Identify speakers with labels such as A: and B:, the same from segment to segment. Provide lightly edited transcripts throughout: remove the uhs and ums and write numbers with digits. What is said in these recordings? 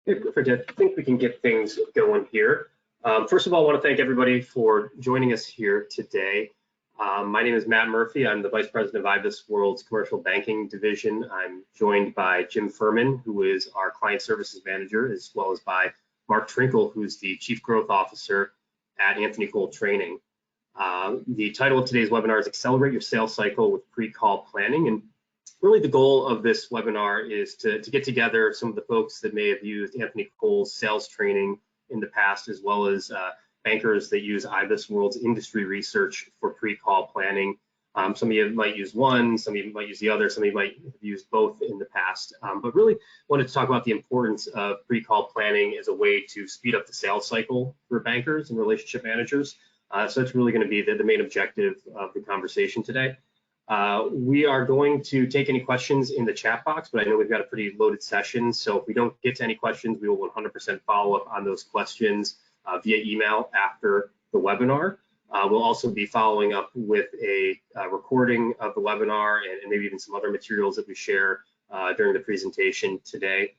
A: Okay, perfect. I think we can get things going here. First of all, I want to thank everybody for joining us here today. My name is Matt Murphy. I'm the Vice President of IBISWorld's Commercial Banking Division. I'm joined by Jim Furman, who is our Client Services Manager, as well as by Mark Trinkle, who's the Chief Growth Officer at Anthony Cole Training. The title of today's webinar is Accelerate Your Sales Cycle with Pre-Call Planning. And really the goal of this webinar is to get together some of the folks that may have used Anthony Cole's sales training in the past, as well as bankers that use IBISWorld's industry research for pre-call planning. Some of you might use one, some of you might use the other, some of you might have used both in the past, but really wanted to talk about the importance of pre-call planning as a way to speed up the sales cycle for bankers and relationship managers. So it's really going to be the main objective of the conversation today. We are going to take any questions in the chat box, but I know we've got a pretty loaded session. So if we don't get to any questions, we will 100% follow up on those questions via email after the webinar. We'll also be following up with a recording of the webinar and maybe even some other materials that we share during the presentation today.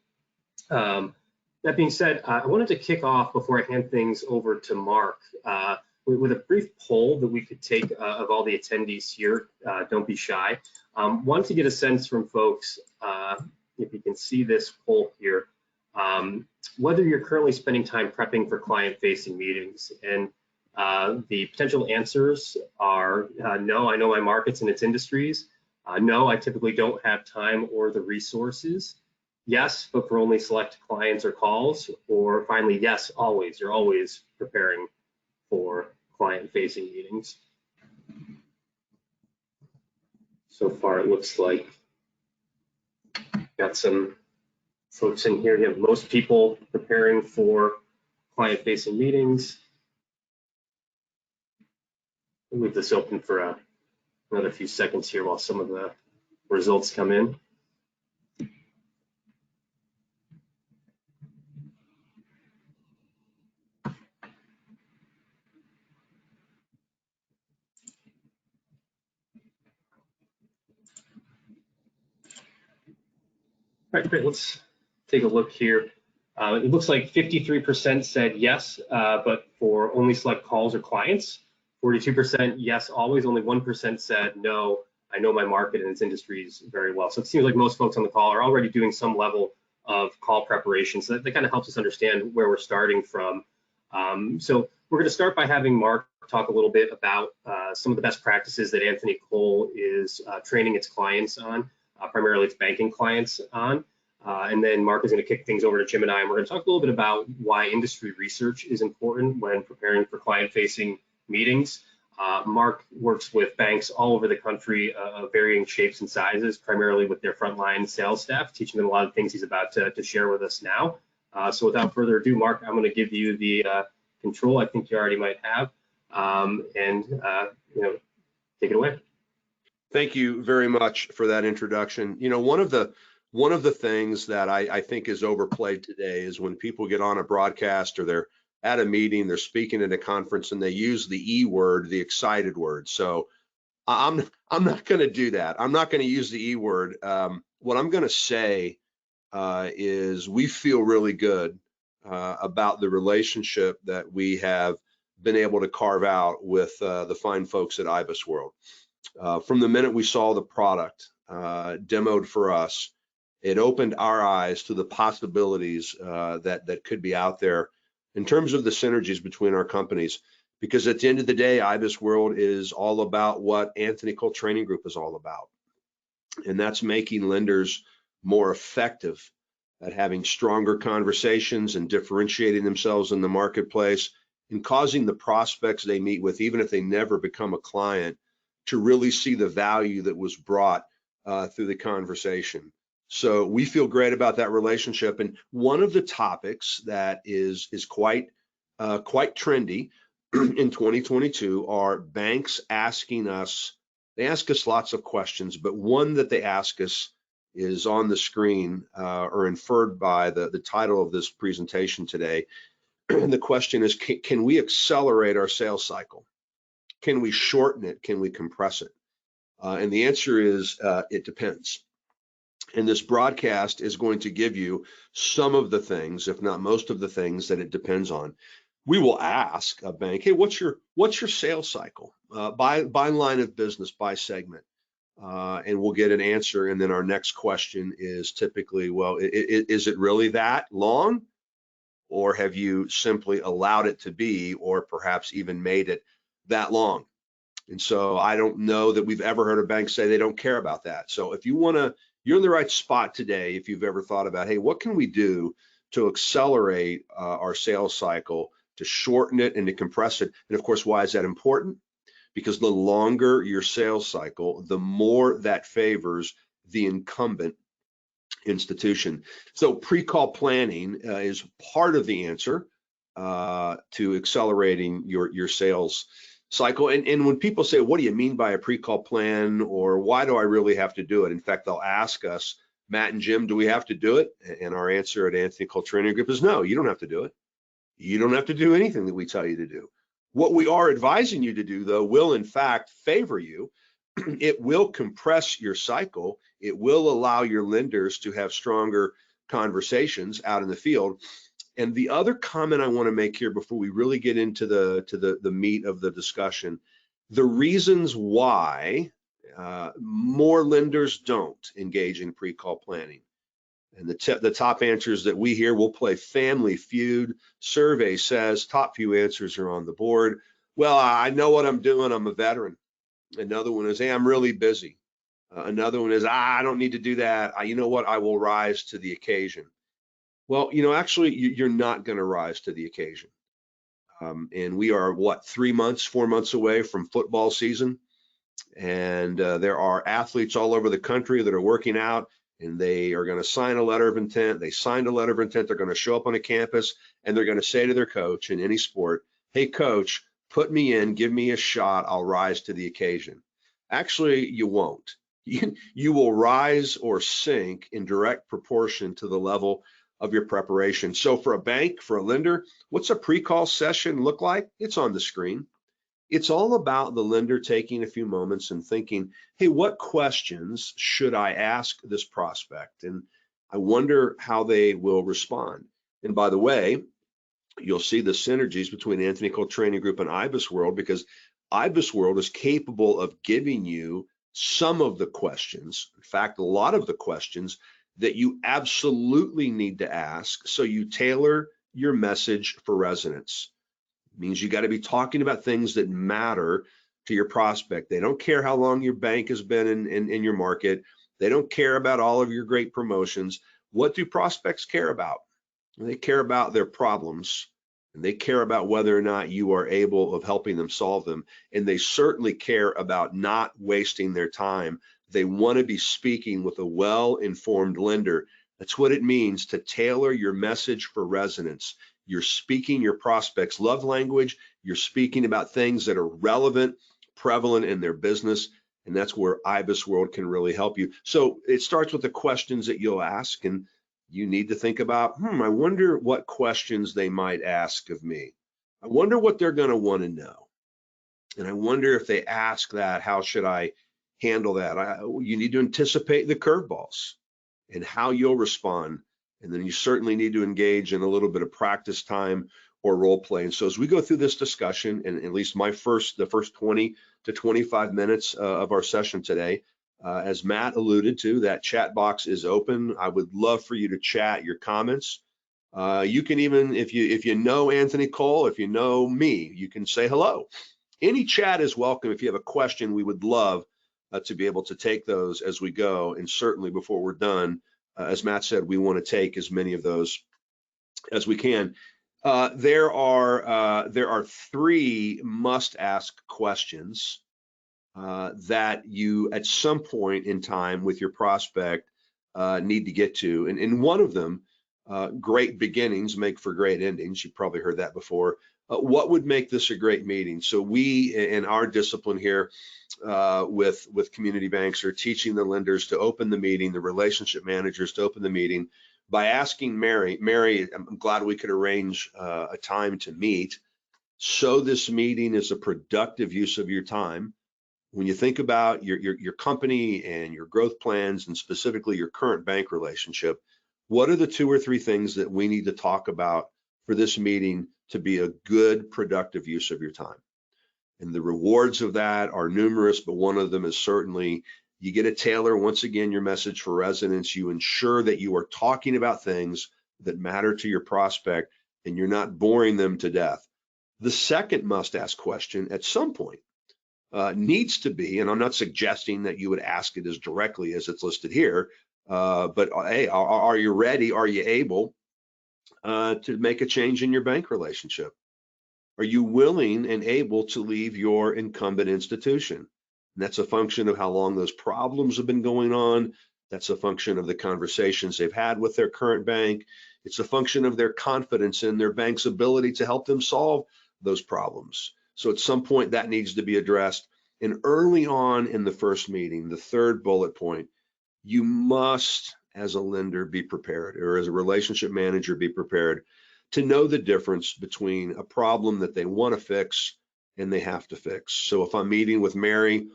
A: That being said, I wanted to kick off before I hand things over to Mark with a brief poll that we could take of all the attendees here. Don't be shy. Wanted to get a sense from folks, if you can see this poll here, whether you're currently spending time prepping for client-facing meetings. And the potential answers are no, I know my markets and its industries. No, I typically don't have time or the resources. Yes, but for only select clients or calls. Or finally, yes, always. You're always preparing for client-facing meetings. So far, it looks like got some folks in here. You have most people preparing for client-facing meetings. We'll leave this open for another few seconds here while some of the results come in. All right, great. Let's take a look here. It looks like 53% said yes, but for only select calls or clients. 42% yes, always. Only 1% said no, I know my market and its industries very well. So it seems like most folks on the call are already doing some level of call preparation. So that kind of helps us understand where we're starting from. So we're going to start by having Mark talk a little bit about some of the best practices that Anthony Cole is training its clients on. Primarily its banking clients on. And then Mark is going to kick things over to Jim and I, and we're going to talk a little bit about why industry research is important when preparing for client-facing meetings. Mark works with banks all over the country of varying shapes and sizes, primarily with their frontline sales staff, teaching them a lot of things he's about to share with us now. So without further ado, Mark, I'm going to give you the control I think you already might have, and take it away.
B: Thank you very much for that introduction. You know, one of the things that I think is overplayed today is when people get on a broadcast or they're at a meeting, they're speaking at a conference, and they use the E word, the excited word. So I'm not going to do that. I'm not going to use the E word. What I'm going to say is we feel really good about the relationship that we have been able to carve out with the fine folks at IBISWorld. From the minute we saw the product demoed for us, it opened our eyes to the possibilities that could be out there in terms of the synergies between our companies. Because at the end of the day, IBISWorld is all about what Anthony Cole Training Group is all about. And that's making lenders more effective at having stronger conversations and differentiating themselves in the marketplace and causing the prospects they meet with, even if they never become a client, to really see the value that was brought through the conversation. So we feel great about that relationship. And one of the topics that is quite trendy in 2022 are banks asking us. They ask us lots of questions, but one that they ask us is on the screen or inferred by the title of this presentation today. The question is, can we accelerate our sales cycle? Can we shorten it? Can we compress it? And the answer is, it depends. And this broadcast is going to give you some of the things, if not most of the things, that it depends on. We will ask a bank, hey, what's your sales cycle? By line of business, by segment. And we'll get an answer. And then our next question is typically, well, is it really that long? Or have you simply allowed it to be, or perhaps even made it that long? And so I don't know that we've ever heard a bank say they don't care about that. So if you want to, you're in the right spot today. If you've ever thought about, hey, what can we do to accelerate our sales cycle, to shorten it and to compress it? And of course, why is that important? Because the longer your sales cycle, the more that favors the incumbent institution. So pre-call planning is part of the answer to accelerating your sales cycle. And when people say, what do you mean by a pre-call plan, or why do I really have to do it? In fact, they'll ask us, Matt and Jim, do we have to do it? And our answer at Anthony Cole Training Group is no, you don't have to do it. You don't have to do anything that we tell you to do. What we are advising you to do, though, will in fact favor you. It will compress your cycle. It will allow your lenders to have stronger conversations out in the field. And the other comment I want to make here before we really get into the meat of the discussion, the reasons why more lenders don't engage in pre-call planning. And the top answers that we hear, we'll play Family Feud. Survey says top few answers are on the board. Well, I know what I'm doing. I'm a veteran. Another one is, hey, I'm really busy. Another one is, I don't need to do that. You know what? I will rise to the occasion. Well, actually, you're not going to rise to the occasion. And we are, 3 months, 4 months away from football season. And there are athletes all over the country that are working out, and they are going to sign a letter of intent. They signed a letter of intent. They're going to show up on a campus, and they're going to say to their coach in any sport, hey, coach, put me in, give me a shot. I'll rise to the occasion. Actually, you won't. You will rise or sink in direct proportion to the level of your preparation. So for a bank, for a lender, what's a pre-call session look like? It's on the screen. It's all about the lender taking a few moments and thinking, hey, what questions should I ask this prospect? And I wonder how they will respond. And by the way, you'll see the synergies between Anthony Cole Training Group and IBISWorld, because IBISWorld is capable of giving you some of the questions, in fact, a lot of the questions that you absolutely need to ask, so you tailor your message for resonance. It means you got to be talking about things that matter to your prospect. They don't care how long your bank has been in your market. They don't care about all of your great promotions. What do prospects care about? They care about their problems, and they care about whether or not you are able of helping them solve them. And they certainly care about not wasting their time. They want to be speaking with a well-informed lender. That's what it means to tailor your message for resonance. You're speaking your prospects' love language. You're speaking about things that are relevant, prevalent in their business. And that's where IBISWorld can really help you. So it starts with the questions that you'll ask, and you need to think about, I wonder what questions they might ask of me. I wonder what they're going to want to know. And I wonder if they ask that, how should I handle that? You need to anticipate the curveballs and how you'll respond. And then you certainly need to engage in a little bit of practice time or role play. And so as we go through this discussion, and at least the first 20 to 25 minutes of our session today, as Matt alluded to, that chat box is open. I would love for you to chat your comments. You can even, if you know Anthony Cole, if you know me, you can say hello. Any chat is welcome. If you have a question, we would love to be able to take those as we go. And certainly before we're done, as Matt said, we want to take as many of those as we can. There are 3 must-ask questions that you, at some point in time with your prospect, need to get to. And one of them, great beginnings make for great endings. You've probably heard that before. What would make this a great meeting? So we, in our discipline here with community banks, are teaching the lenders to open the meeting, the relationship managers to open the meeting by asking Mary, I'm glad we could arrange a time to meet. So this meeting is a productive use of your time. when you think about your company and your growth plans, and specifically your current bank relationship, what are the 2 or 3 things that we need to talk about for this meeting to be a good, productive use of your time? And the rewards of that are numerous, but one of them is certainly you get to tailor, once again, your message for resonance. You ensure that you are talking about things that matter to your prospect and you're not boring them to death. The second must-ask question at some point needs to be, and I'm not suggesting that you would ask it as directly as it's listed here, but hey, are you ready? Are you able to make a change in your bank relationship? Are you willing and able to leave your incumbent institution? And that's a function of how long those problems have been going on. That's a function of the conversations they've had with their current bank. It's a function of their confidence in their bank's ability to help them solve those problems. So at some point that needs to be addressed. And early on in the first meeting, the third bullet point, you must, as a lender, be prepared, or as a relationship manager, be prepared to know the difference between a problem that they want to fix and they have to fix. So if I'm meeting with Mary,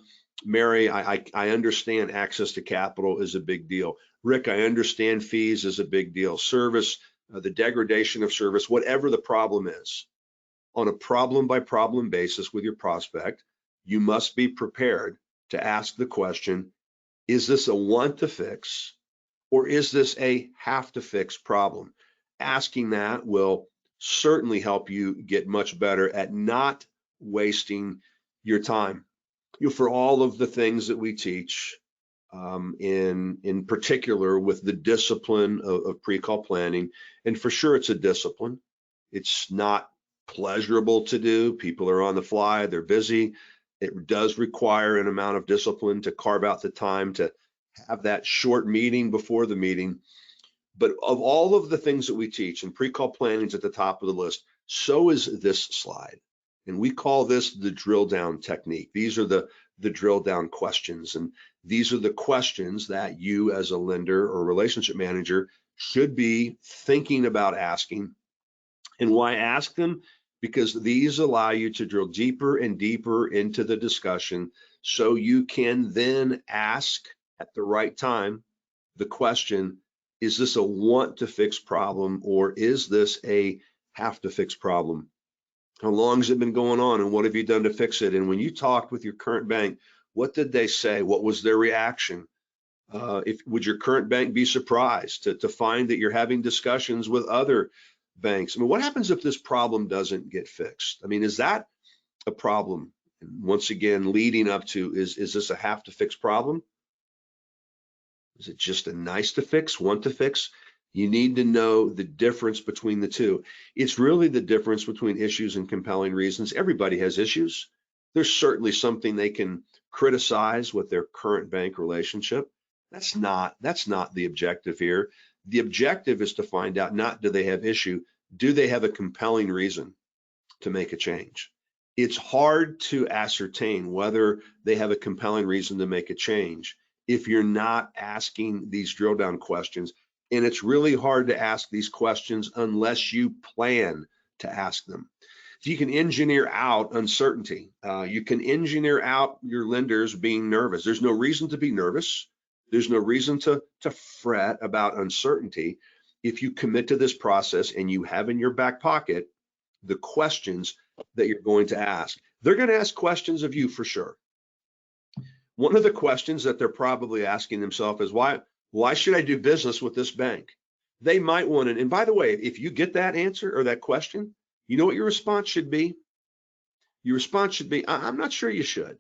B: I understand access to capital is a big deal. Rick, I understand fees is a big deal. Service, the degradation of service, whatever the problem is, on a problem by problem basis with your prospect, you must be prepared to ask the question, is this a want to fix or is this a have to fix problem? Asking that will certainly help you get much better at not wasting your time. For all of the things that we teach, in particular with the discipline of pre-call planning, and for sure it's a discipline. It's not pleasurable to do. People are on the fly, they're busy. It does require an amount of discipline to carve out the time to have that short meeting before the meeting. But of all of the things that we teach, and pre-call planning is at the top of the list, so is this slide. And we call this the drill down technique. These are the drill down questions. And these are the questions that you as a lender or relationship manager should be thinking about asking. And why ask them? Because these allow you to drill deeper and deeper into the discussion so you can then ask at the right time the question, is this a want to fix problem or is this a have to fix problem? How long has it been going on and what have you done to fix it? And when you talked with your current bank, what did they say? What was their reaction? Would your current bank be surprised to find that you're having discussions with other banks? I mean, what happens if this problem doesn't get fixed? I mean, is that a problem? And once again, leading up to, is this a have to fix problem? Is it just a nice to fix, want to fix? You need to know the difference between the two. It's really the difference between issues and compelling reasons. Everybody has issues. There's certainly something they can criticize with their current bank relationship. That's not the objective here. The objective is to find out, not do they have issue, do they have a compelling reason to make a change? It's hard to ascertain whether they have a compelling reason to make a change if you're not asking these drill down questions. And it's really hard to ask these questions unless you plan to ask them. You can engineer out uncertainty. You can engineer out your lenders being nervous. There's no reason to be nervous. There's no reason to fret about uncertainty if you commit to this process and you have in your back pocket the questions that you're going to ask. They're going to ask questions of you for sure. One of the questions that they're probably asking themselves is, why should I do business with this bank? They might want to, and by the way, if you get that answer or that question, you know what your response should be? Your response should be, I'm not sure you should.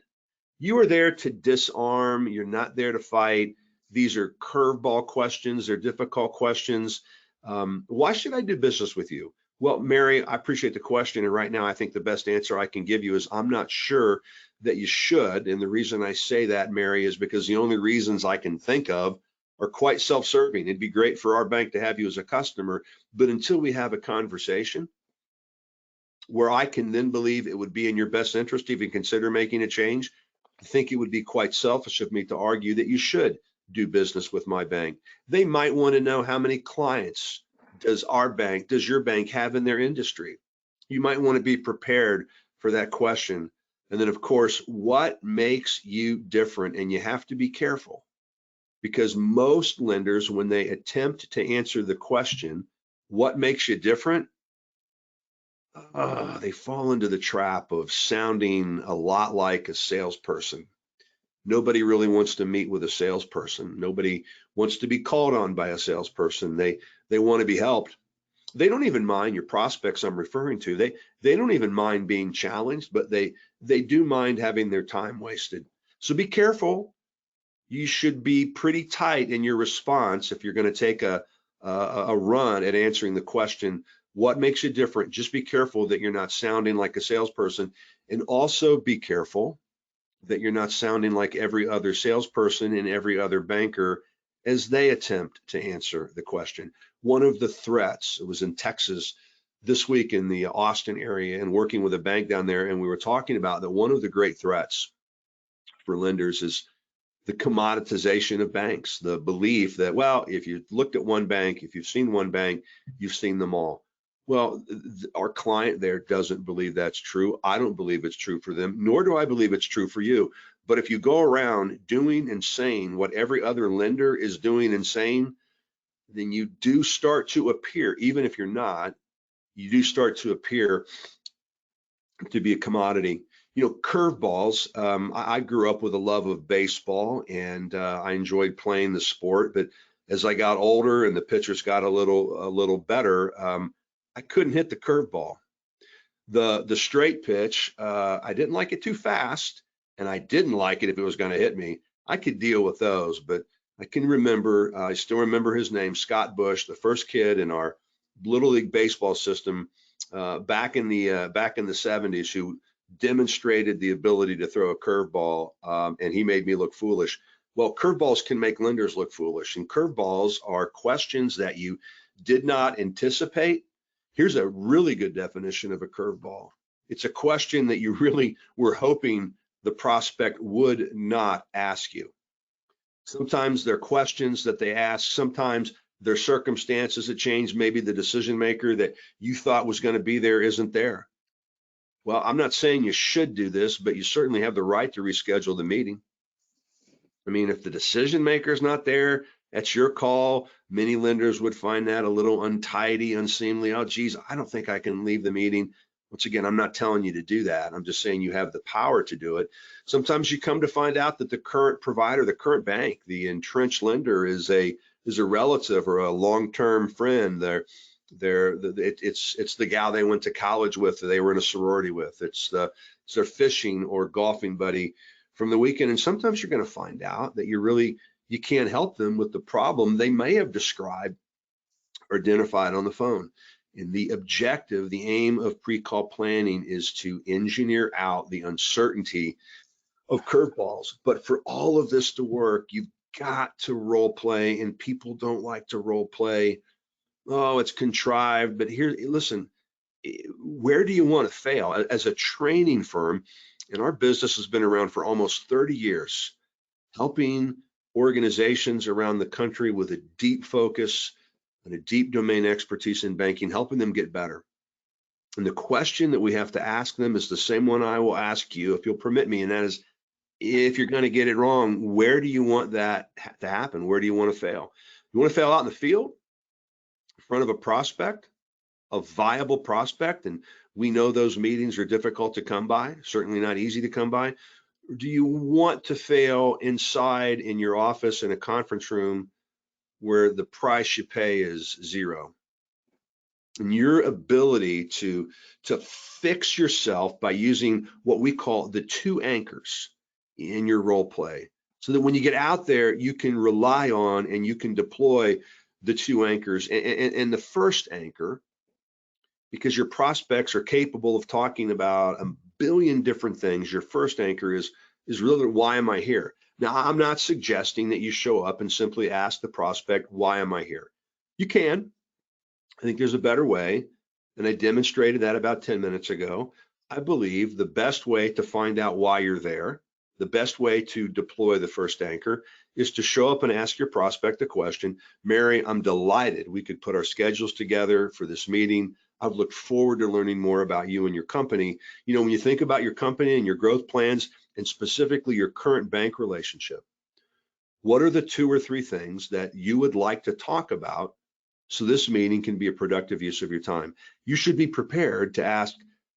B: You are there to disarm. You're not there to fight. These are curveball questions. They're difficult questions. Why should I do business with you? Well, Mary, I appreciate the question. And right now, I think the best answer I can give you is I'm not sure that you should. And the reason I say that, Mary, is because the only reasons I can think of are quite self-serving. It'd be great for our bank to have you as a customer, but until we have a conversation where I can then believe it would be in your best interest to even consider making a change, I think it would be quite selfish of me to argue that you should do business with my bank. They might want to know how many clients does your bank have in their industry. You might want to be prepared for that question. And then of course, what makes you different? And you have to be careful, because most lenders, when they attempt to answer the question, what makes you different? They fall into the trap of sounding a lot like a salesperson. Nobody really wants to meet with a salesperson. Nobody wants to be called on by a salesperson. They want to be helped. They don't even mind your prospects I'm referring to. They don't even mind being challenged, but they do mind having their time wasted. So be careful. You should be pretty tight in your response if you're going to take a run at answering the question, what makes you different? Just be careful that you're not sounding like a salesperson, and also be careful that you're not sounding like every other salesperson and every other banker as they attempt to answer the question. One of the threats, it was in Texas this week in the Austin area and working with a bank down there, and we were talking about that one of the great threats for lenders is the commoditization of banks, the belief that, well, if you looked at one bank, if you've seen one bank, you've seen them all. Well, our client there doesn't believe that's true. I don't believe it's true for them, nor do I believe it's true for you. But if you go around doing and saying what every other lender is doing and saying, then you do start to appear, even if you're not, you do start to appear to be a commodity. You know, curveballs. I grew up with a love of baseball, and I enjoyed playing the sport. But as I got older and the pitchers got a little better, I couldn't hit the curveball. The straight pitch, I didn't like it too fast, and I didn't like it if it was going to hit me. I could deal with those, but I can remember, I still remember his name, Scott Bush, the first kid in our Little League baseball system back in the 70s, who demonstrated the ability to throw a curveball, and he made me look foolish. Well, curveballs can make lenders look foolish, and curveballs are questions that you did not anticipate. Here's a really good definition of a curveball. It's a question that you really were hoping the prospect would not ask you. Sometimes they're questions that they ask, sometimes they're circumstances that change. Maybe the decision maker that you thought was going to be there isn't there. Well, I'm not saying you should do this, but you certainly have the right to reschedule the meeting. I mean, if the decision maker is not there, that's your call. Many lenders would find that a little untidy, unseemly. Oh, geez, I don't think I can leave the meeting. Once again, I'm not telling you to do that. I'm just saying you have the power to do it. Sometimes you come to find out that the current provider, the current bank, the entrenched lender is a relative or a long-term friend. It's the gal they went to college with, they were in a sorority with. It's their fishing or golfing buddy from the weekend. And sometimes you're going to find out that you can't help them with the problem they may have described or identified on the phone. And the objective, the aim of pre-call planning is to engineer out the uncertainty of curveballs. But for all of this to work, you've got to role play, and people don't like to role play. Oh, it's contrived. But here, listen, where do you want to fail? As a training firm, and our business has been around for almost 30 years, helping organizations around the country with a deep focus and a deep domain expertise in banking, helping them get better. And the question that we have to ask them is the same one I will ask you, if you'll permit me, and that is, if you're going to get it wrong, where do you want that to happen? Where do you want to fail? You want to fail out in the field, in front of a prospect, a viable prospect, and we know those meetings are difficult to come by, certainly not easy to come by. Or do you want to fail inside in your office in a conference room where the price you pay is zero? And your ability to fix yourself by using what we call the two anchors in your role play, so that when you get out there, you can rely on and you can deploy the two anchors. And the first anchor, because your prospects are capable of talking about a billion different things, your first anchor is really, why am I here? Now, I'm not suggesting that you show up and simply ask the prospect, why am I here? You can. I think there's a better way, and I demonstrated that about 10 minutes ago. I believe the best way to find out why you're there, the best way to deploy the first anchor, is to show up and ask your prospect a question. Mary, I'm delighted we could put our schedules together for this meeting. I've looked forward to learning more about you and your company. You know, when you think about your company and your growth plans, and specifically your current bank relationship, what are the 2 or 3 things that you would like to talk about so this meeting can be a productive use of your time? You should be prepared to ask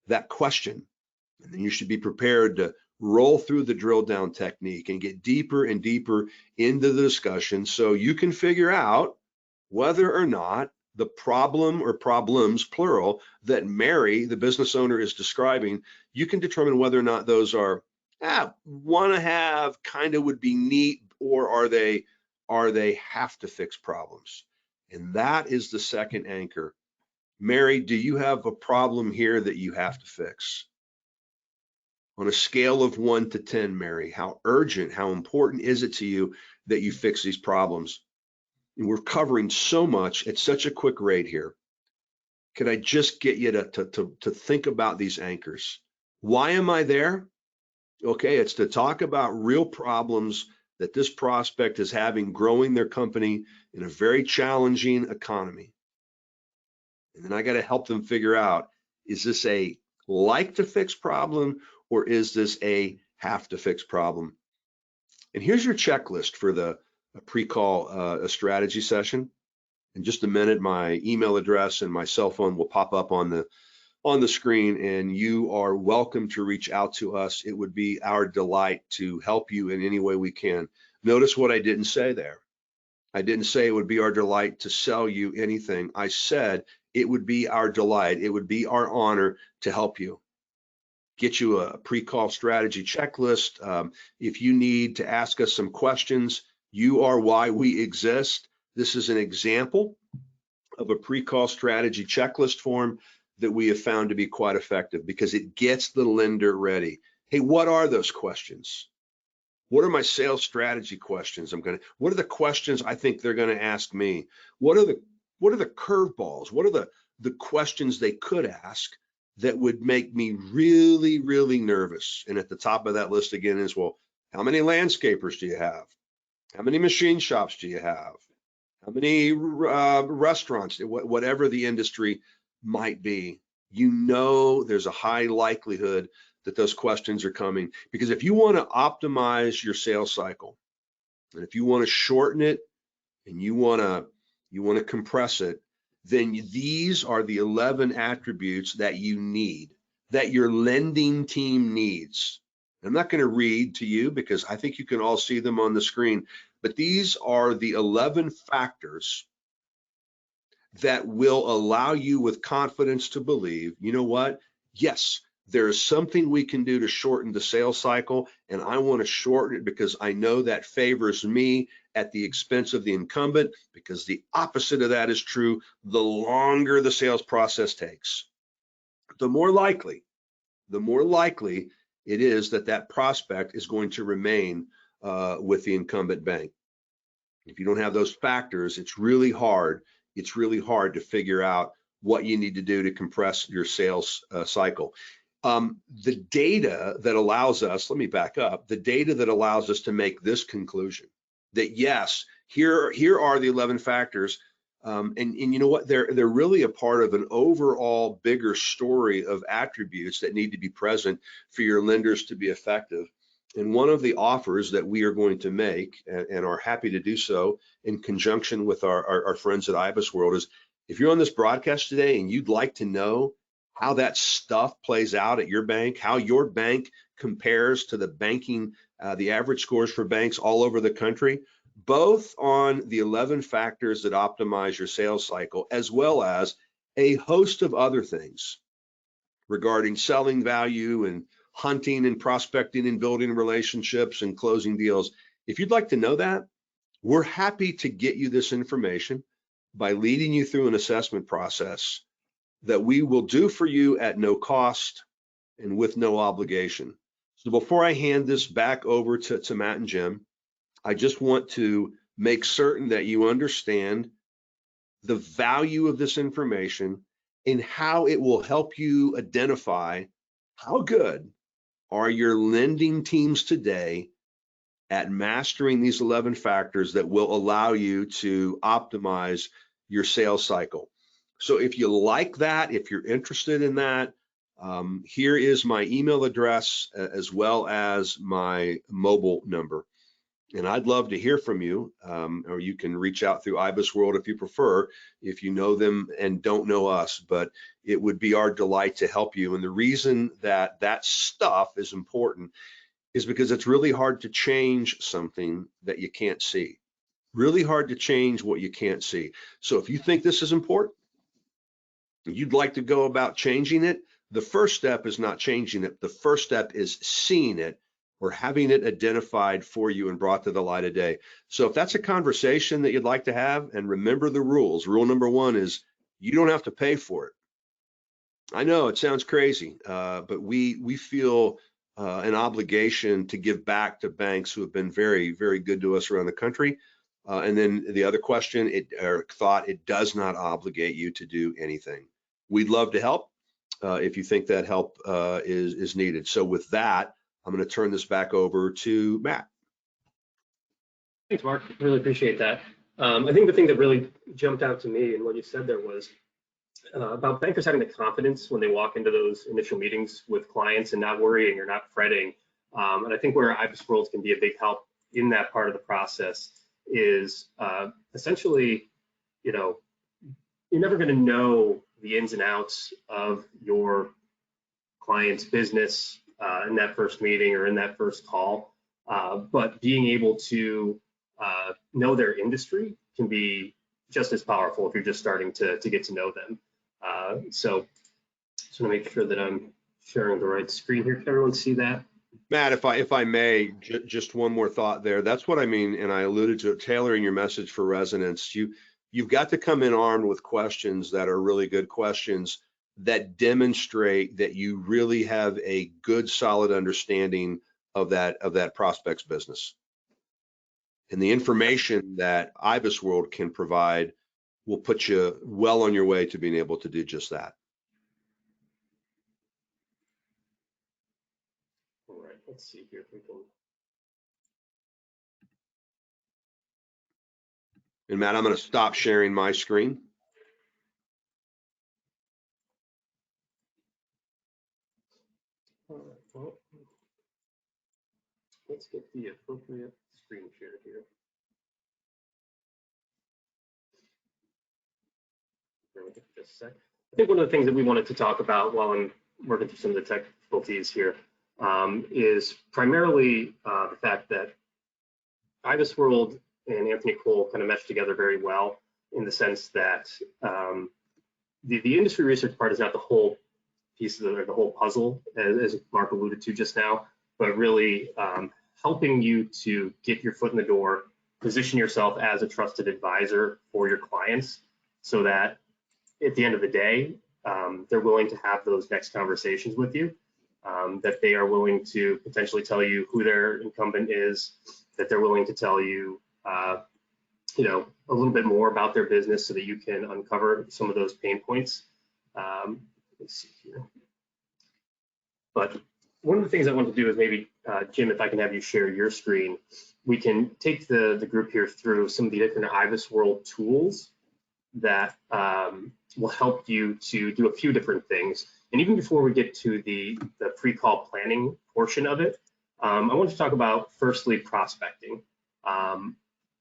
B: that question, and then you should be prepared to roll through the drill down technique and get deeper and deeper into the discussion so you can figure out whether or not the problem or problems, plural, that Mary, the business owner, is describing, you can determine whether or not those are want to have, kind of would be neat, or are they have to fix problems. And that is the second anchor. Mary, do you have a problem here that you have to fix? On a scale of 1 to 10, Mary, how urgent, how important is it to you that you fix these problems? And we're covering so much at such a quick rate here. Could I just get you to think about these anchors? Why am I there? Okay, it's to talk about real problems that this prospect is having growing their company in a very challenging economy. And then I got to help them figure out, is this a like to fix problem, or is this a have to fix problem? And here's your checklist for the pre-call a strategy session. In just a minute, my email address and my cell phone will pop up on the screen, and you are welcome to reach out to us. It would be our delight to help you in any way we can. Notice what I didn't say there. I didn't say it would be our delight to sell you anything. I said it would be our delight. It would be our honor to help you. Get you a pre-call strategy checklist. If you need to ask us some questions, you are why we exist. This is an example of a pre-call strategy checklist form that we have found to be quite effective because it gets the lender ready. Hey, what are those questions? What are my sales strategy questions? What are the questions I think they're going to ask me? What are the curveballs? What are the questions they could ask that would make me really, really nervous? And at the top of that list again is, well, how many landscapers do you have? How many machine shops do you have? How many restaurants, whatever the industry might be? You know, there's a high likelihood that those questions are coming, because if you want to optimize your sales cycle, and if you want to shorten it, and you want to compress it, then these are the 11 attributes that you need, that your lending team needs. I'm not going to read to you because I think you can all see them on the screen, but these are the 11 factors that will allow you with confidence to believe, you know what? Yes, there is something we can do to shorten the sales cycle, and I want to shorten it because I know that favors me at the expense of the incumbent, because the opposite of that is true. The longer the sales process takes, the more likely it is that prospect is going to remain with the incumbent bank. If you don't have those factors, it's really hard to figure out what you need to do to compress your sales cycle. The data that allows us, let me back up, the data that allows us to make this conclusion, that yes, here are the 11 factors, and you know what, they're really a part of an overall bigger story of attributes that need to be present for your lenders to be effective. And one of the offers that we are going to make, and are happy to do so in conjunction with our friends at IBISWorld, is if you're on this broadcast today and you'd like to know how that stuff plays out at your bank, how your bank compares to the banking, the average scores for banks all over the country, both on the 11 factors that optimize your sales cycle, as well as a host of other things regarding selling value and hunting and prospecting and building relationships and closing deals. If you'd like to know that, we're happy to get you this information by leading you through an assessment process that we will do for you at no cost and with no obligation. So before I hand this back over to Matt and Jim, I just want to make certain that you understand the value of this information and how it will help you identify how good are your lending teams today at mastering these 11 factors that will allow you to optimize your sales cycle. So if you like that, if you're interested in that, here is my email address as well as my mobile number. And I'd love to hear from you, or you can reach out through IBISWorld if you prefer, if you know them and don't know us, but it would be our delight to help you. And the reason that that stuff is important is because it's really hard to change something that you can't see. Really hard to change what you can't see. So if you think this is important, you'd like to go about changing it, the first step is not changing it. The first step is seeing it or having it identified for you and brought to the light of day. So if that's a conversation that you'd like to have, and remember the rules. Rule number one is you don't have to pay for it. I know it sounds crazy, but we feel an obligation to give back to banks who have been very, very good to us around the country. And then the other question, it does not obligate you to do anything. We'd love to help if you think that help is needed. So with that, I'm going to turn this back over to Matt.
A: Thanks, Mark. Really appreciate that. I think the thing that really jumped out to me and what you said there was about bankers having the confidence when they walk into those initial meetings with clients and not worrying or not fretting. And I think where IBISWorld can be a big help in that part of the process is essentially, you're never going to know the ins and outs of your client's business in that first meeting or in that first call, but being able to know their industry can be just as powerful if you're just starting to get to know them. So just want to make sure that I'm sharing the right screen here. Can everyone see that?
B: Matt, if I may, just one more thought there. That's what I mean, and I alluded to it, tailoring your message for resonance. You've got to come in armed with questions that are really good questions that demonstrate that you really have a good, solid understanding of that prospect's business. And the information that IBISWorld can provide will put you well on your way to being able to do just that.
A: All right, let's see here if we can.
B: And Matt, I'm going to stop sharing my screen.
A: All right, well, let's get the appropriate screen share here. Just a sec. I think one of the things that we wanted to talk about while I'm working through some of the difficulties here is primarily the fact that IBISWorld and Anthony Cole kind of mesh together very well in the sense that the industry research part is not the whole piece of the whole puzzle, as Mark alluded to just now, but really helping you to get your foot in the door, position yourself as a trusted advisor for your clients so that at the end of the day, they're willing to have those next conversations with you, that they are willing to potentially tell you who their incumbent is, that they're willing to tell you, a little bit more about their business so that you can uncover some of those pain points. Let's see here. But one of the things I want to do is maybe, Jim, if I can have you share your screen, we can take the group here through some of the different IBISWorld tools that will help you to do a few different things. And even before we get to the pre-call planning portion of it, I want to talk about firstly prospecting.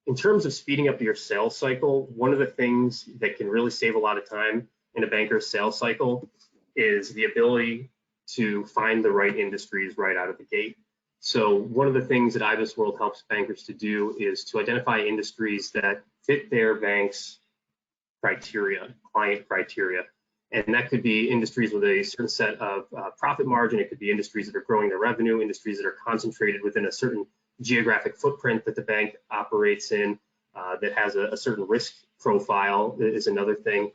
A: In terms of speeding up your sales cycle, one of the things that can really save a lot of time in a banker's sales cycle is the ability to find the right industries right out of the gate. So one of the things that IBISWorld helps bankers to do is to identify industries that fit their bank's criteria, client criteria. And that could be industries with a certain set of profit margin. It could be industries that are growing their revenue, industries that are concentrated within a certain geographic footprint that the bank operates in, that has a certain risk profile is another thing.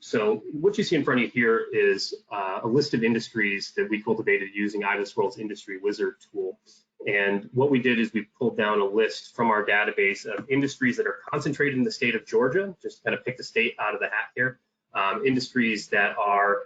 A: So what you see in front of you here is a list of industries that we cultivated using IBISWorld's Industry Wizard tool. And what we did is we pulled down a list from our database of industries that are concentrated in the state of Georgia, just kind of pick the state out of the hat here, industries that are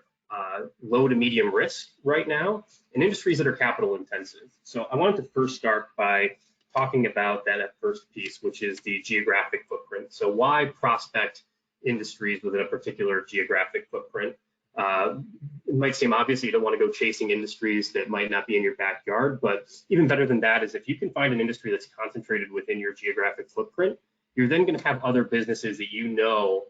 A: low to medium risk right now, and industries that are capital intensive. So I wanted to first start by talking about that first piece, which is the geographic footprint. So why prospect industries within a particular geographic footprint. It might seem obvious that you don't want to go chasing industries that might not be in your backyard, but even better than that is if you can find an industry that's concentrated within your geographic footprint, you're then going to have other businesses that you know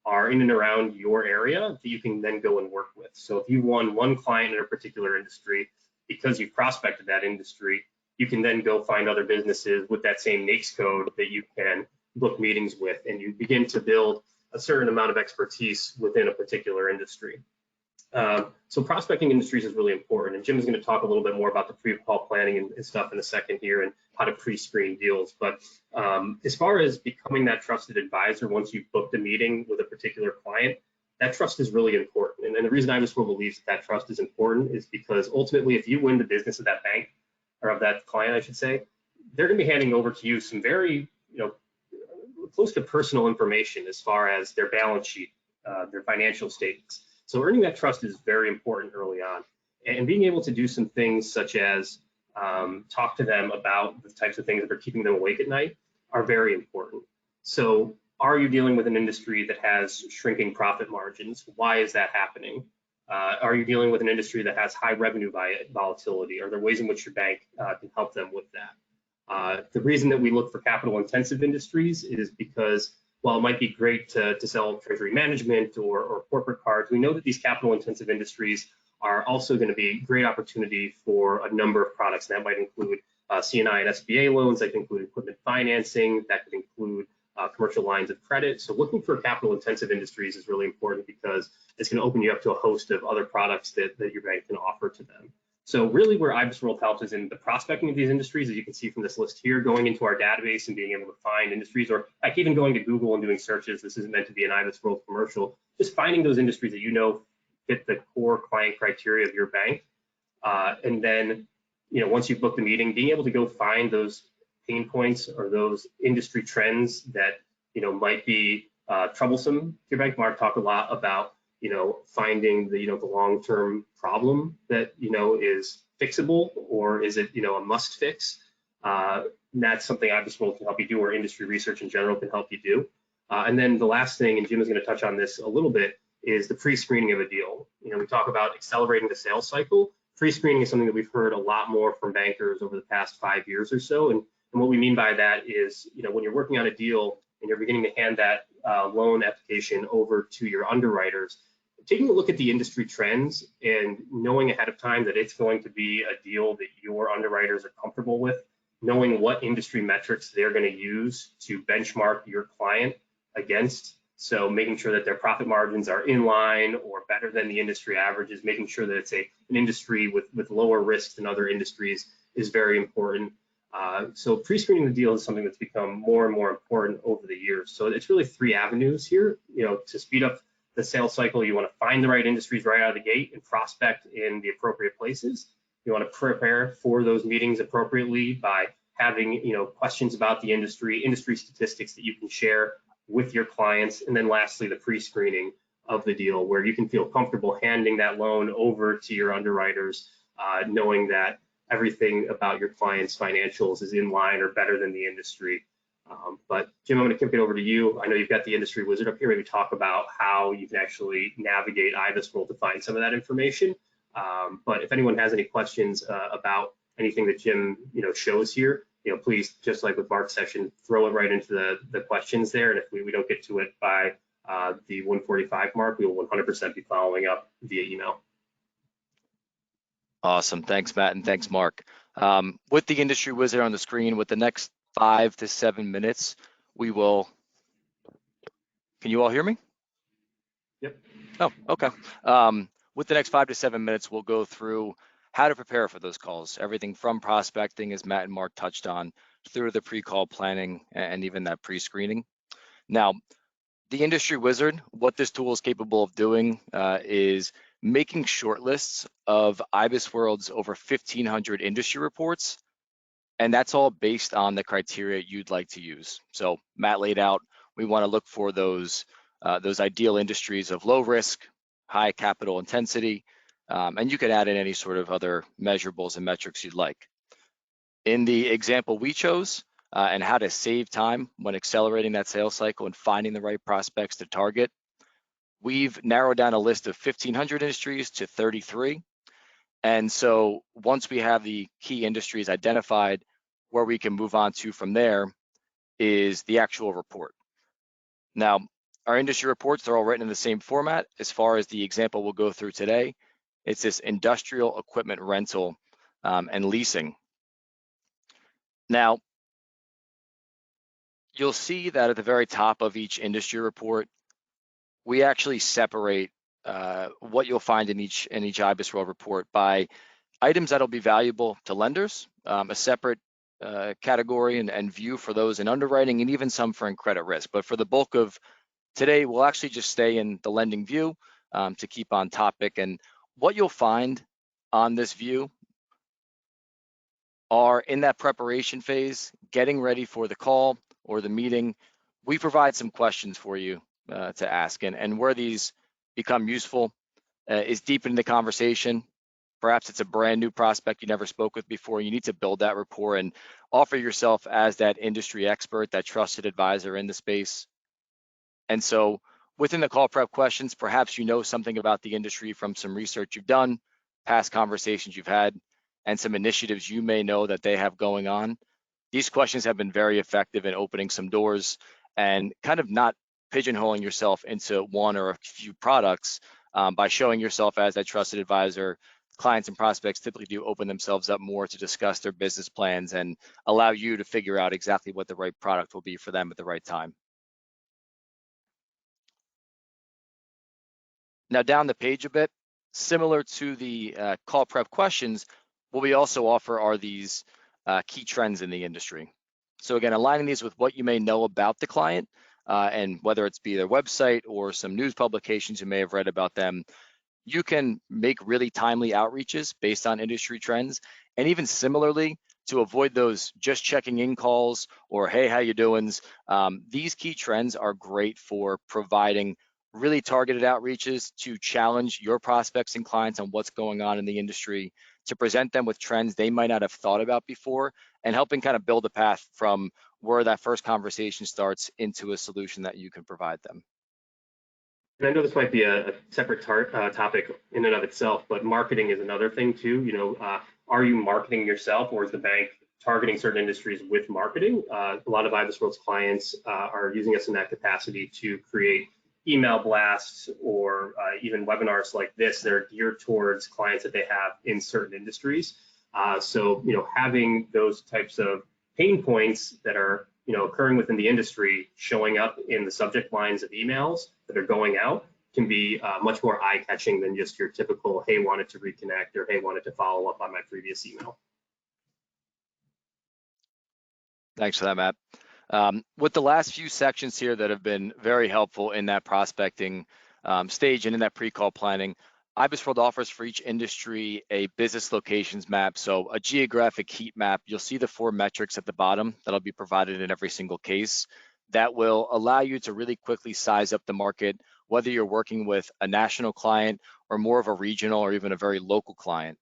A: are in and around your area that you can then go and work with. So if you won one client in a particular industry because you prospected that industry, you can then go find other businesses with that same NAICS code that you can book meetings with, and you begin to build a certain amount of expertise within a particular industry. So prospecting industries is really important, and Jim is going to talk a little bit more about the pre-call planning and stuff in a second here and how to pre-screen deals. But as far as becoming that trusted advisor, once you've booked a meeting with a particular client, that trust is really important. And the reason IBISWorld believes that trust is important is because ultimately, if you win the business of that bank, or of that client, I should say, they're going to be handing over to you some very, close to personal information as far as their balance sheet, their financial statements. So earning that trust is very important early on, and being able to do some things such as talk to them about the types of things that are keeping them awake at night are very important. So are you dealing with an industry that has shrinking profit margins? Why is that happening? Are you dealing with an industry that has high revenue volatility? Are there ways in which your bank can help them with that? The reason that we look for capital intensive industries is because while it might be great to sell treasury management or corporate cards, we know that these capital intensive industries are also going to be a great opportunity for a number of products. That might include C&I and SBA loans, that could include equipment financing, that could include commercial lines of credit. So looking for capital intensive industries is really important because it's going to open you up to a host of other products that your bank can offer to them. So really where IBISWorld helps is in the prospecting of these industries, as you can see from this list here, going into our database and being able to find industries, or like even going to Google and doing searches. This isn't meant to be an IBISWorld commercial, just finding those industries that you know fit the core client criteria of your bank. And then, once you've booked the meeting, being able to go find those pain points or those industry trends that, might be troublesome to your bank. Mark talked a lot about finding the the long-term problem that is fixable, or is it a must fix. That's something IBISWorld can help you do, or industry research in general can help you do. And then the last thing, and Jim is going to touch on this a little bit, is the pre-screening of a deal. We talk about accelerating the sales cycle. Pre-screening is something that we've heard a lot more from bankers over the past 5 years or so. And what we mean by that is, when you're working on a deal and you're beginning to hand that loan application over to your underwriters, taking a look at the industry trends and knowing ahead of time that it's going to be a deal that your underwriters are comfortable with, knowing what industry metrics they're going to use to benchmark your client against. So making sure that their profit margins are in line or better than the industry averages, making sure that it's an industry with lower risks than other industries is very important. So pre-screening the deal is something that's become more and more important over the years. So it's really 3 avenues here, to speed up the sales cycle. You want to find the right industries right out of the gate and prospect in the appropriate places. You want to prepare for those meetings appropriately by having questions about the industry statistics that you can share with your clients. And then lastly, the pre-screening of the deal, where you can feel comfortable handing that loan over to your underwriters, knowing that everything about your client's financials is in line or better than the industry. But Jim, I'm going to kick it over to you. I know you've got the industry wizard up here. Maybe talk about how you can actually navigate IBISWorld to find some of that information. But if anyone has any questions about anything that Jim shows here, please, just like with Mark's session, throw it right into the questions there. And if we don't get to it by the 1:45 mark, we will 100% be following up via email.
C: Awesome. Thanks, Matt, and thanks, Mark. With the industry wizard on the screen, with the next 5 to 7 minutes, we will. Can you all hear me?
A: Yep.
C: Oh, okay. With the next 5 to 7 minutes, we'll go through how to prepare for those calls, everything from prospecting, as Matt and Mark touched on, through the pre-call planning and even that pre-screening. Now, the industry wizard, what this tool is capable of doing is making short lists of IBISWorld's over 1,500 industry reports, and that's all based on the criteria you'd like to use. So Matt laid out, we want to look for those ideal industries of low risk, high capital intensity, and you can add in any sort of other measurables and metrics you'd like. In the example we chose, and how to save time when accelerating that sales cycle and finding the right prospects to target. We've narrowed down a list of 1,500 industries to 33. And so once we have the key industries identified, where we can move on to from there is the actual report. Now, our industry reports are all written in the same format. As far as the example we'll go through today, it's this industrial equipment rental and leasing. Now, you'll see that at the very top of each industry report, we actually separate what you'll find in each IBISWorld report by items that'll be valuable to lenders, a separate category and view for those in underwriting, and even some for in credit risk. But for the bulk of today, we'll actually just stay in the lending view to keep on topic. And what you'll find on this view are in that preparation phase, getting ready for the call or the meeting. We provide some questions for you to ask, and where these become useful is deepening the conversation. Perhaps it's a brand new prospect you never spoke with before. You need to build that rapport and offer yourself as that industry expert, that trusted advisor in the space. And so within the call prep questions, perhaps you know something about the industry from some research you've done, past conversations you've had, and some initiatives you may know that they have going on. These questions have been very effective in opening some doors and kind of not pigeonholing yourself into one or a few products by showing yourself as that trusted advisor. Clients and prospects typically do open themselves up more to discuss their business plans and allow you to figure out exactly what the right product will be for them at the right time. Now down the page a bit, similar to the call prep questions, what we also offer are these key trends in the industry. So again, aligning these with what you may know about the client and whether it's be their website or some news publications you may have read about them, you can make really timely outreaches based on industry trends. And even similarly, to avoid those just checking in calls or, hey, how you doing? These key trends are great for providing really targeted outreaches to challenge your prospects and clients on what's going on in the industry, to present them with trends they might not have thought about before, and helping kind of build a path from where that first conversation starts into a solution that you can provide them.
A: And I know this might be a separate topic in and of itself, but marketing is another thing too. You know, are you marketing yourself, or is the bank targeting certain industries with marketing? A lot of IBISWorld's clients are using us in that capacity to create email blasts or even webinars like this. They're geared towards clients that they have in certain industries. So, you know, having those types of pain points that are, you know, occurring within the industry, showing up in the subject lines of emails that are going out can be much more eye-catching than just your typical, hey, wanted to reconnect, or hey, wanted to follow up on my previous email.
C: Thanks for that, Matt. With the last few sections here that have been very helpful in that prospecting stage and in that pre-call planning, IBISWorld offers for each industry a business locations map, so a geographic heat map. You'll see the 4 metrics at the bottom that'll be provided in every single case. That will allow you to really quickly size up the market, whether you're working with a national client or more of a regional or even a very local client.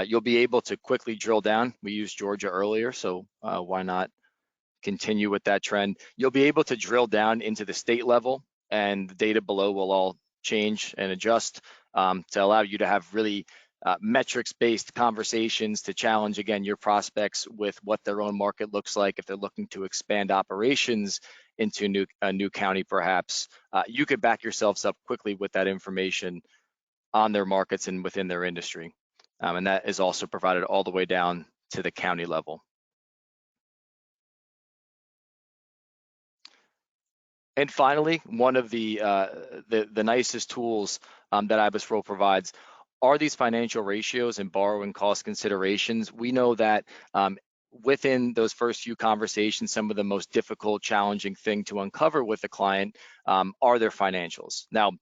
C: You'll be able to quickly drill down. We used Georgia earlier, so why not continue with that trend? You'll be able to drill down into the state level, and the data below will all change and adjust to allow you to have really metrics-based conversations to challenge, again, your prospects with what their own market looks like. If they're looking to expand operations into a new county, perhaps, you could back yourselves up quickly with that information on their markets and within their industry. And that is also provided all the way down to the county level. And finally, one of the nicest tools that IBISWorld provides are these financial ratios and borrowing cost considerations. We know that within those first few conversations, some of the most difficult, challenging thing to uncover with the client are their financials. Now,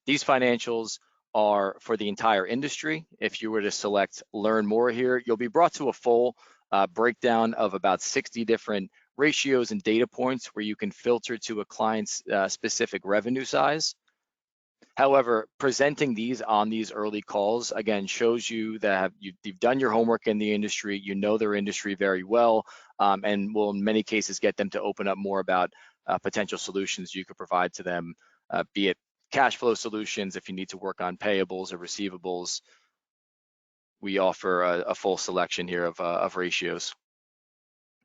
C: these financials are for the entire industry. If you were to select Learn More here, you'll be brought to a full breakdown of about 60 different ratios and data points where you can filter to a client's specific revenue size. However, presenting these on these early calls, again, shows you that you've done your homework in the industry, you know their industry very well, and will in many cases get them to open up more about potential solutions you could provide to them, be it cash flow solutions, if you need to work on payables or receivables. We offer a full selection here of ratios.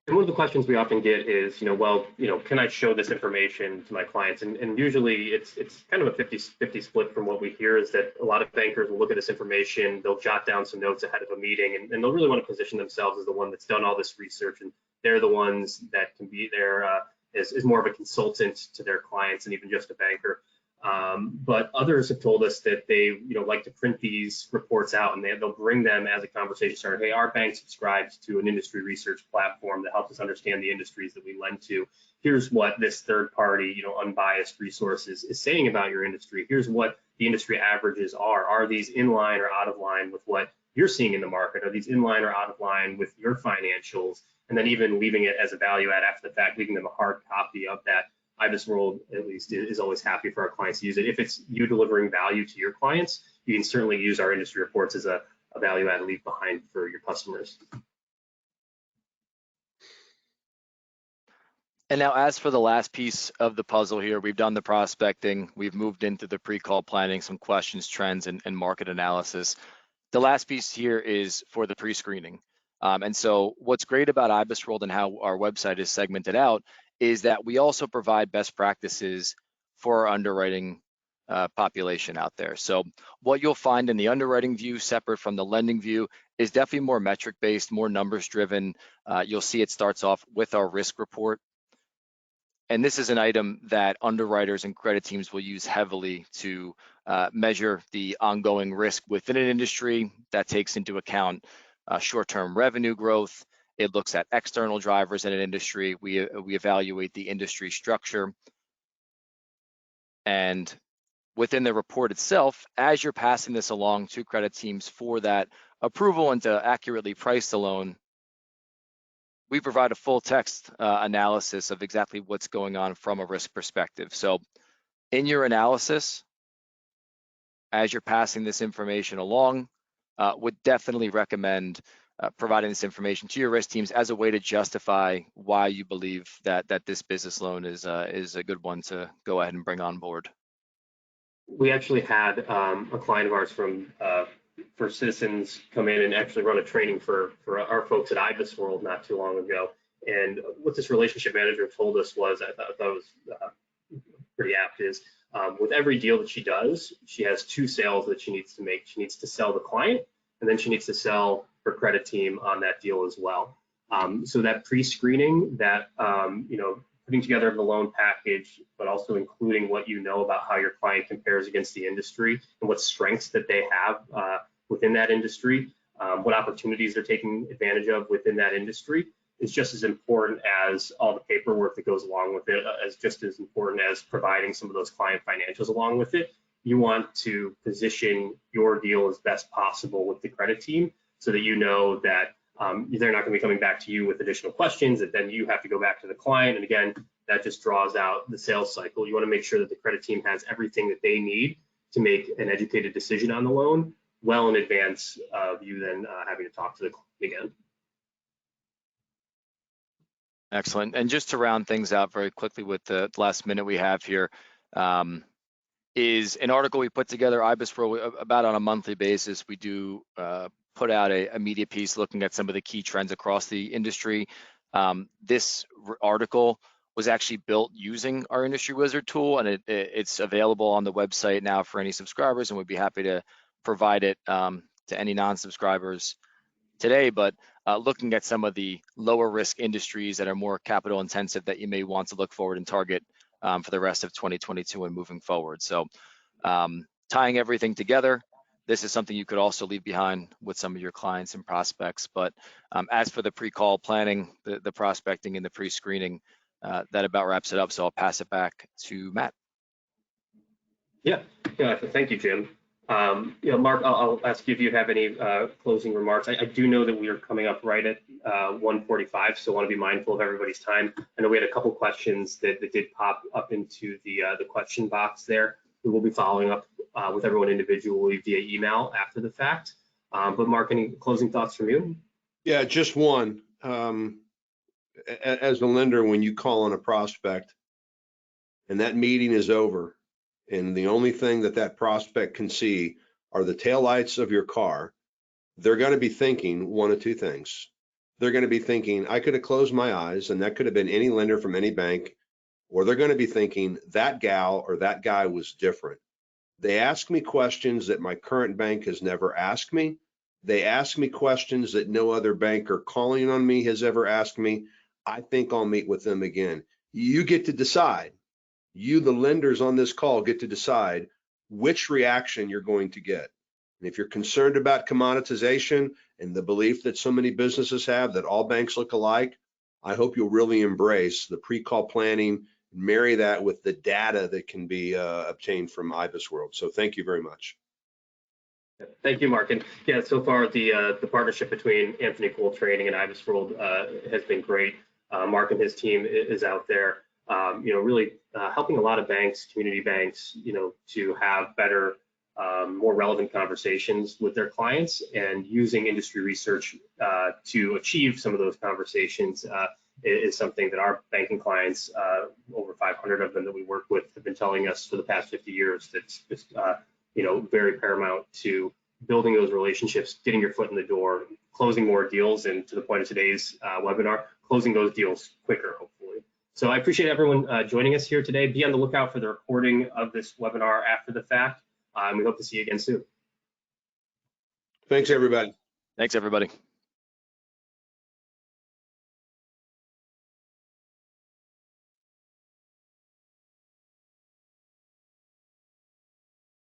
A: And one of the questions we often get is, can I show this information to my clients? And usually it's kind of a 50-50 split from what we hear, is that a lot of bankers will look at this information, they'll jot down some notes ahead of a meeting, and they'll really want to position themselves as the one that's done all this research, and they're the ones that can be there as more of a consultant to their clients and even just a banker. But others have told us that they like to print these reports out, and they'll bring them as a conversation starter. Hey, our bank subscribes to an industry research platform that helps us understand the industries that we lend to. Here's what this third party, unbiased resources is saying about your industry. Here's what the industry averages are. Are these in line or out of line with what you're seeing in the market? Are these in line or out of line with your financials? And then even leaving it as a value add after the fact, leaving them a hard copy of that. IBISWorld, at least, is always happy for our clients to use it. If it's you delivering value to your clients, you can certainly use our industry reports as a value add leave behind for your customers.
C: And now, as for the last piece of the puzzle here, we've done the prospecting, we've moved into the pre-call planning, some questions, trends, and market analysis. The last piece here is for the pre-screening. And so what's great about IBISWorld and how our website is segmented out is that we also provide best practices for our underwriting population out there. So what you'll find in the underwriting view, separate from the lending view, is definitely more metric-based, more numbers-driven. You'll see it starts off with our risk report. And this is an item that underwriters and credit teams will use heavily to measure the ongoing risk within an industry. That takes into account short-term revenue growth. It looks at external drivers in an industry. We evaluate the industry structure. And within the report itself, as you're passing this along to credit teams for that approval and to accurately price the loan, we provide a full text analysis of exactly what's going on from a risk perspective. So in your analysis, as you're passing this information along, would definitely recommend providing this information to your risk teams as a way to justify why you believe that this business loan is a good one to go ahead and bring on board.
A: We actually had a client of ours from for Citizens come in and actually run a training for our folks at IBISWorld not too long ago. And what this relationship manager told us was, I thought was pretty apt, is with every deal that she does, she has two sales that she needs to make. She needs to sell the client, and then she needs to sell her credit team on that deal as well. So that pre-screening, that putting together the loan package, but also including what you know about how your client compares against the industry and what strengths that they have within that industry, what opportunities they're taking advantage of within that industry, is just as important as all the paperwork that goes along with it, just as important as providing some of those client financials along with it. You want to position your deal as best possible with the credit team so that you know that they're not going to be coming back to you with additional questions that then you have to go back to the client. And again, that just draws out the sales cycle. You want to make sure that the credit team has everything that they need to make an educated decision on the loan well in advance of you then having to talk to the client again.
C: Excellent. And just to round things out very quickly with the last minute we have here, is an article we put together, IBISWorld, about on a monthly basis. We do put out a media piece looking at some of the key trends across the industry. This article was actually built using our Industry Wizard tool, and it's available on the website now for any subscribers, and we'd be happy to provide it to any non-subscribers today. But looking at some of the lower risk industries that are more capital intensive that you may want to look forward and target for the rest of 2022 and moving forward. So tying everything together, this is something you could also leave behind with some of your clients and prospects. But as for the pre-call planning, the prospecting and the pre-screening, that about wraps it up. So I'll pass it back to Matt.
A: Yeah, thank you, Jim. Mark, I'll ask you if you have any closing remarks. I do know that we are coming up right at 1:45, so I want to be mindful of everybody's time. I know we had a couple questions that did pop up into the question box there. We will be following up with everyone individually via email after the fact. But Mark, any closing thoughts from you?
B: Yeah, just one. As a lender, when you call on a prospect and that meeting is over, and the only thing that prospect can see are the taillights of your car, they're going to be thinking one of two things. They're going to be thinking, I could have closed my eyes, and that could have been any lender from any bank, or they're going to be thinking that gal or that guy was different. They ask me questions that my current bank has never asked me. They ask me questions that no other banker calling on me has ever asked me. I think I'll meet with them again. You get to decide. You, the lenders on this call, get to decide which reaction you're going to get. And if you're concerned about commoditization and the belief that so many businesses have that all banks look alike, I hope you'll really embrace the pre-call planning, marry that with the data that can be obtained from IBISWorld. So thank you very much.
A: Thank you, Mark. And yeah, so far the partnership between Anthony Cole Training and IBISWorld has been great. Mark and his team is out there, really helping a lot of banks, community banks, to have better, more relevant conversations with their clients, and using industry research to achieve some of those conversations is something that our banking clients, over 500 of them that we work with, have been telling us for the past 50 years. That's just very paramount to building those relationships, getting your foot in the door, closing more deals, and to the point of today's webinar, closing those deals quicker, hopefully. So I appreciate everyone joining us here today. Be on the lookout for the recording of this webinar after the fact. We hope to see you again soon.
B: Thanks, everybody.
C: Thanks, everybody.